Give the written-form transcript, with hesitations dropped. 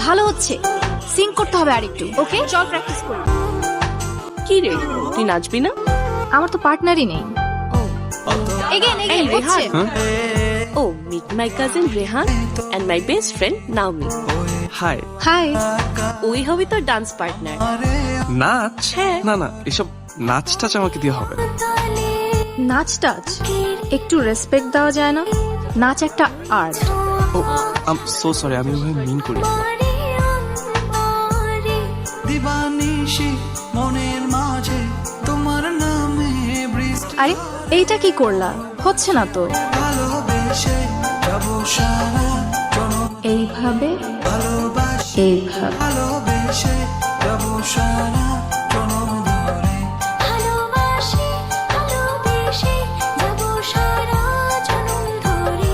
ভালো হচ্ছে, সিং করতে হবে আরেকটু। ওকে, চল প্র্যাকটিস করি। কি রে, তুই নাচবি না? আমার তো পার্টনারই নেই। এগেন এই এগেন হচ্ছে। রেহান, ও meet my cousin Rehan and my best friend Naomi. Hi. Hi. ওই হবে তোর ডান্স পার্টনার। নাচ? হ্যাঁ। না না, এসব নাচ টাচ আমাকে দিয়ে হবে না। নাচ টাচ একটু রেসপেক্ট দেওয়া যায় না? নাচ একটা আর্ট। ও আম সো সরি, আমি ওভাবে মিন করি। দিবানিশি মনের মাঝে তোমার নামে বৃষ্টি আরে এইটা কি করলা? হচ্ছে না তো। ভালোবেসে যাব সারা জনম এইভাবে ভালোবাসি এইভাবে। ভালো